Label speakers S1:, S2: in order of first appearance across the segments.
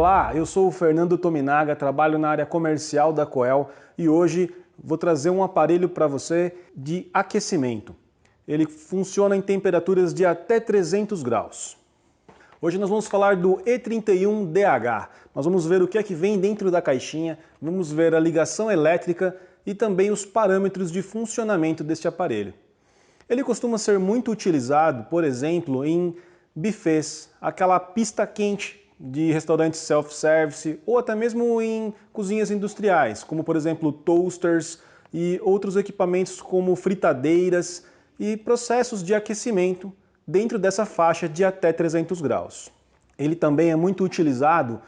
S1: Olá, eu sou o Fernando Tominaga, trabalho na área comercial da Coel e hoje vou trazer um aparelho para você de aquecimento. Ele funciona em temperaturas de até 300 graus. Hoje nós vamos falar do E31DH. Nós vamos ver o que é que vem dentro da caixinha, vamos ver a ligação elétrica e também os parâmetros de funcionamento deste aparelho. Ele costuma ser muito utilizado, por exemplo, em buffets, aquela pista quente de restaurantes self-service ou até mesmo em cozinhas industriais, como por exemplo toasters e outros equipamentos como fritadeiras e processos de aquecimento dentro dessa faixa de até 300 graus. Ele também é muito utilizado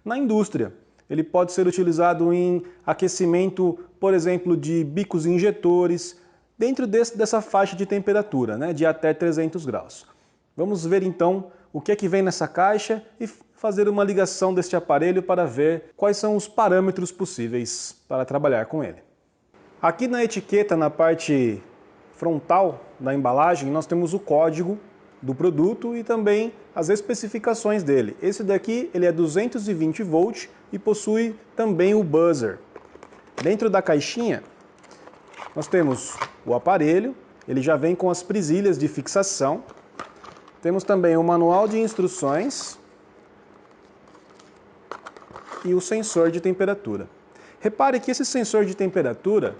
S1: na indústria. Ele pode ser utilizado em aquecimento, por exemplo, de bicos injetores, dentro dessa faixa de temperatura, né, de até 300 graus. Vamos ver então o que é que vem nessa caixa e fazer uma ligação deste aparelho para ver quais são os parâmetros possíveis para trabalhar com ele. Aqui na etiqueta, na parte frontal da embalagem, nós temos o código do produto e também as especificações dele. Esse daqui ele é 220 volts e possui também o buzzer. Dentro da caixinha nós temos o aparelho, ele já vem com as presilhas de fixação. Temos também o manual de instruções e o sensor de temperatura. Repare que esse sensor de temperatura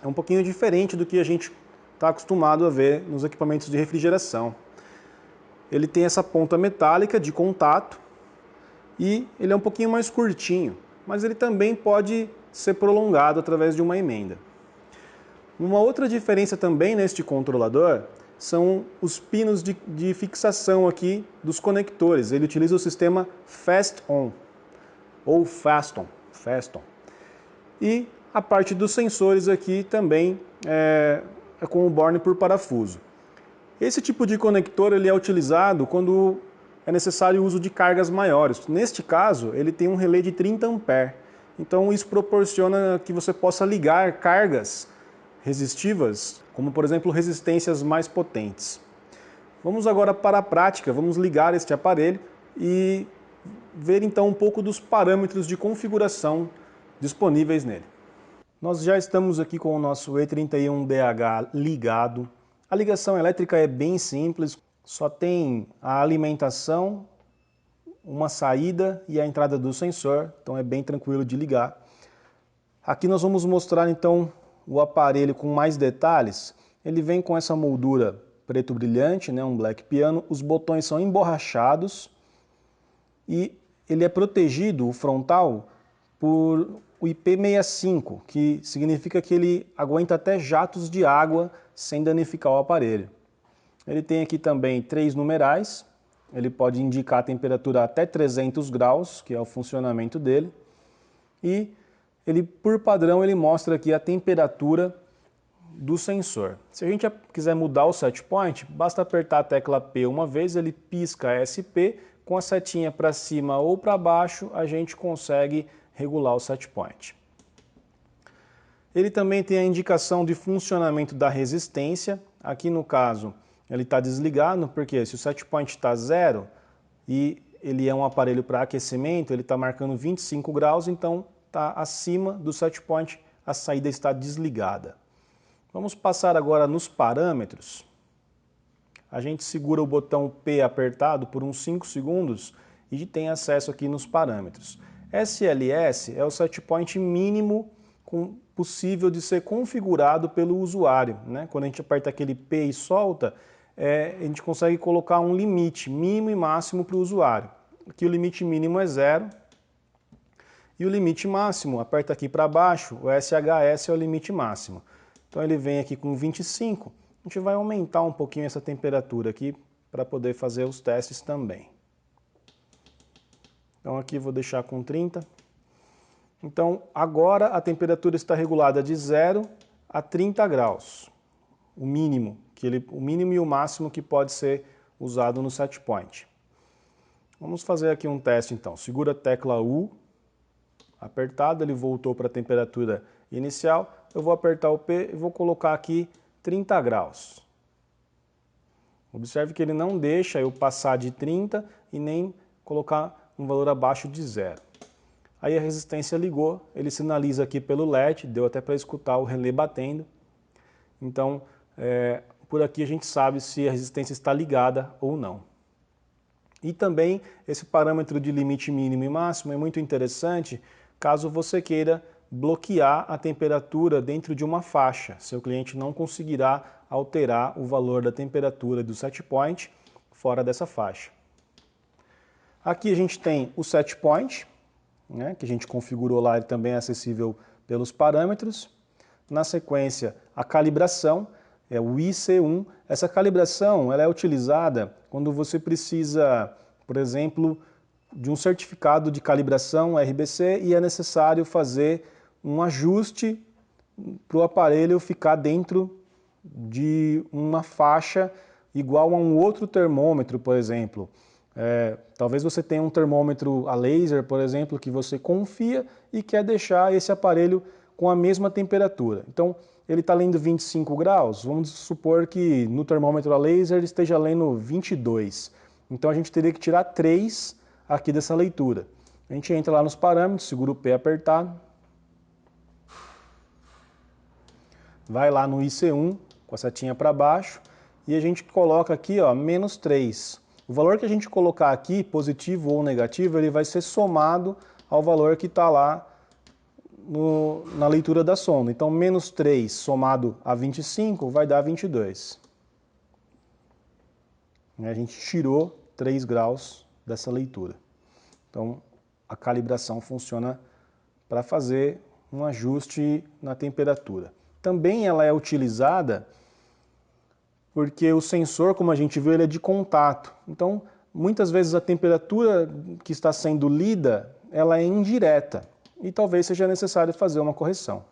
S1: é um pouquinho diferente do que a gente está acostumado a ver nos equipamentos de refrigeração. Ele tem essa ponta metálica de contato e ele é um pouquinho mais curtinho, mas ele também pode ser prolongado através de uma emenda. Uma outra diferença também neste controlador são os pinos de fixação aqui dos conectores. Ele utiliza o sistema Fast-On ou Faston. E a parte dos sensores aqui também é com o borne por parafuso. Esse tipo de conector ele é utilizado quando é necessário o uso de cargas maiores. Neste caso, ele tem um relé de 30 A. Então isso proporciona que você possa ligar cargas resistivas, como por exemplo resistências mais potentes. Vamos agora para a prática, vamos ligar este aparelho e ver então um pouco dos parâmetros de configuração disponíveis nele. Nós já estamos aqui com o nosso E31DH ligado. A ligação elétrica é bem simples, só tem a alimentação, uma saída e a entrada do sensor, então é bem tranquilo de ligar. Aqui nós vamos mostrar então o aparelho com mais detalhes. Ele vem com essa moldura preto brilhante, né, um black piano, os botões são emborrachados e ele é protegido, o frontal, por o IP65, que significa que ele aguenta até jatos de água sem danificar o aparelho. Ele tem aqui também 3 numerais, ele pode indicar a temperatura até 300 graus, que é o funcionamento dele, e ele, por padrão, ele mostra aqui a temperatura do sensor. Se a gente quiser mudar o set point, basta apertar a tecla P uma vez, ele pisca SP, com a setinha para cima ou para baixo, a gente consegue regular o set point. Ele também tem a indicação de funcionamento da resistência. Aqui no caso, ele está desligado, porque se o set point está 0 e ele é um aparelho para aquecimento, ele está marcando 25 graus, então está acima do set point, a saída está desligada. Vamos passar agora nos parâmetros. A gente segura o botão P apertado por uns 5 segundos e tem acesso aqui nos parâmetros. SLS é o set point mínimo possível de ser configurado pelo usuário, né? Quando a gente aperta aquele P e solta, a gente consegue colocar um limite mínimo e máximo para o usuário. Aqui o limite mínimo é 0 e o limite máximo, aperta aqui para baixo, o SHS é o limite máximo. Então ele vem aqui com 25, a gente vai aumentar um pouquinho essa temperatura aqui para poder fazer os testes também. Então aqui vou deixar com 30. Então agora a temperatura está regulada de 0 a 30 graus. O mínimo e o máximo que pode ser usado no set point. Vamos fazer aqui um teste então. Segura a tecla U, apertado, ele voltou para a temperatura inicial. Eu vou apertar o P e vou colocar aqui 30 graus. Observe que ele não deixa eu passar de 30 e nem colocar um valor abaixo de 0. Aí a resistência ligou, ele sinaliza aqui pelo LED, deu até para escutar o relé batendo. Então, por aqui a gente sabe se a resistência está ligada ou não. E também esse parâmetro de limite mínimo e máximo é muito interessante caso você queira bloquear a temperatura dentro de uma faixa. Seu cliente não conseguirá alterar o valor da temperatura do set point fora dessa faixa. Aqui a gente tem o set point, né, que a gente configurou lá, ele também é acessível pelos parâmetros. Na sequência, a calibração, é o IC1. Essa calibração ela é utilizada quando você precisa, por exemplo, de um certificado de calibração RBC e é necessário fazer um ajuste para o aparelho ficar dentro de uma faixa igual a um outro termômetro, por exemplo. Talvez você tenha um termômetro a laser, por exemplo, que você confia e quer deixar esse aparelho com a mesma temperatura. Então, ele está lendo 25 graus, vamos supor que no termômetro a laser ele esteja lendo 22. Então a gente teria que tirar 3 aqui dessa leitura. A gente entra lá nos parâmetros, segura o P apertado, vai lá no IC1 com a setinha para baixo e a gente coloca aqui, ó, menos 3. O valor que a gente colocar aqui, positivo ou negativo, ele vai ser somado ao valor que está lá na leitura da sonda. Então, menos 3 somado a 25 vai dar 22. A gente tirou 3 graus dessa leitura. Então, a calibração funciona para fazer um ajuste na temperatura. Também ela é utilizada porque o sensor, como a gente viu, ele é de contato. Então, muitas vezes a temperatura que está sendo lida, ela é indireta. E talvez seja necessário fazer uma correção.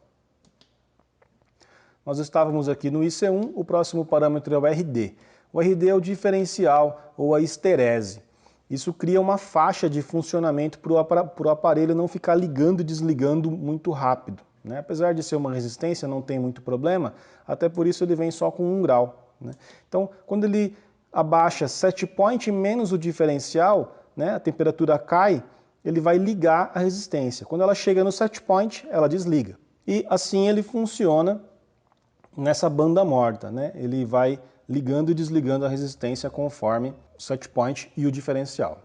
S1: Nós estávamos aqui no IC1, o próximo parâmetro é o RD. O RD é o diferencial ou a esterese. Isso cria uma faixa de funcionamento para o aparelho não ficar ligando e desligando muito rápido, né? Apesar de ser uma resistência, não tem muito problema, até por isso ele vem só com 1 grau. Né? Então, quando ele abaixa set point menos o diferencial, né, a temperatura cai, ele vai ligar a resistência. Quando ela chega no set point, ela desliga. E assim ele funciona nessa banda morta, né? Ele vai ligando e desligando a resistência conforme o set point e o diferencial.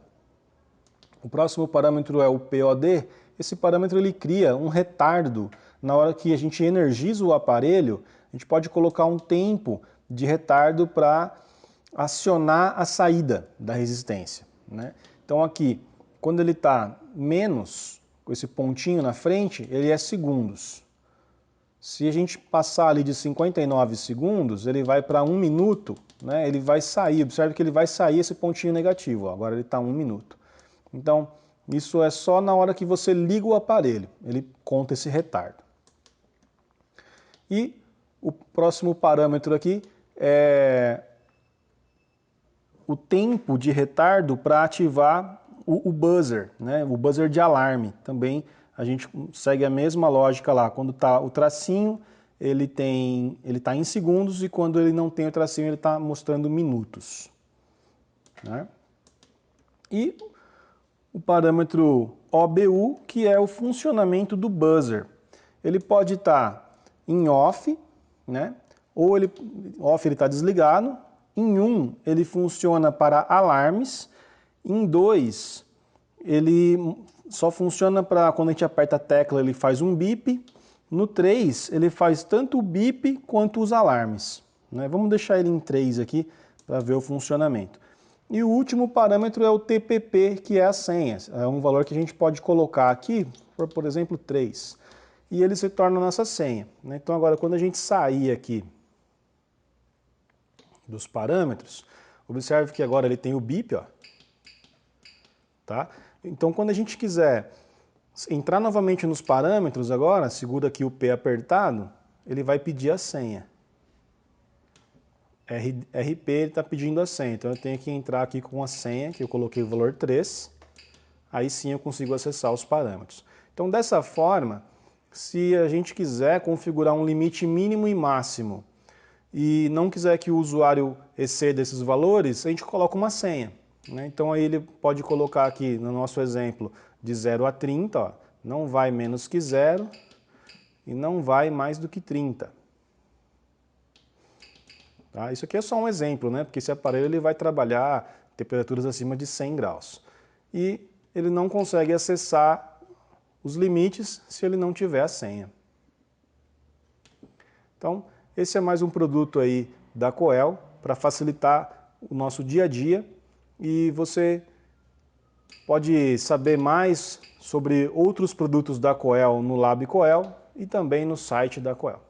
S1: O próximo parâmetro é o POD. Esse parâmetro ele cria um retardo. Na hora que a gente energiza o aparelho, a gente pode colocar um tempo de retardo para acionar a saída da resistência, né? Então aqui, quando ele está menos, com esse pontinho na frente, ele é segundos. Se a gente passar ali de 59 segundos, ele vai para 1 minuto, né? Ele vai sair, observe que ele vai sair esse pontinho negativo, ó, agora ele está 1 minuto. Então, isso é só na hora que você liga o aparelho, ele conta esse retardo. E o próximo parâmetro aqui é o tempo de retardo para ativar o buzzer, né? O buzzer de alarme. Também a gente segue a mesma lógica lá. Quando está o tracinho, ele está em segundos, e quando ele não tem o tracinho, ele está mostrando minutos. Né? E o parâmetro OBU, que é o funcionamento do buzzer. Ele pode estar em off, né? Ou off ele está desligado. Em 1, ele funciona para alarmes. Em 2, ele só funciona para quando a gente aperta a tecla, ele faz um bip. No 3, ele faz tanto o bip quanto os alarmes. Né? Vamos deixar ele em 3 aqui para ver o funcionamento. E o último parâmetro é o TPP, que é a senha. É um valor que a gente pode colocar aqui, por exemplo, 3. E ele se torna a nossa senha. Né? Então agora, quando a gente sair aqui dos parâmetros, observe que agora ele tem o bip, ó. Tá? Então, quando a gente quiser entrar novamente nos parâmetros agora, segura aqui o P apertado, ele vai pedir a senha. RP está pedindo a senha, então eu tenho que entrar aqui com a senha, que eu coloquei o valor 3, aí sim eu consigo acessar os parâmetros. Então, dessa forma, se a gente quiser configurar um limite mínimo e máximo, e não quiser que o usuário exceda esses valores, a gente coloca uma senha. né? Então aí ele pode colocar aqui no nosso exemplo de 0 a 30, ó, não vai menos que 0 e não vai mais do que 30. Tá? Isso aqui é só um exemplo, né? Porque esse aparelho ele vai trabalhar temperaturas acima de 100 graus. E ele não consegue acessar os limites se ele não tiver a senha. Então, esse é mais um produto aí da Coel para facilitar o nosso dia a dia, e você pode saber mais sobre outros produtos da Coel no Lab Coel e também no site da Coel.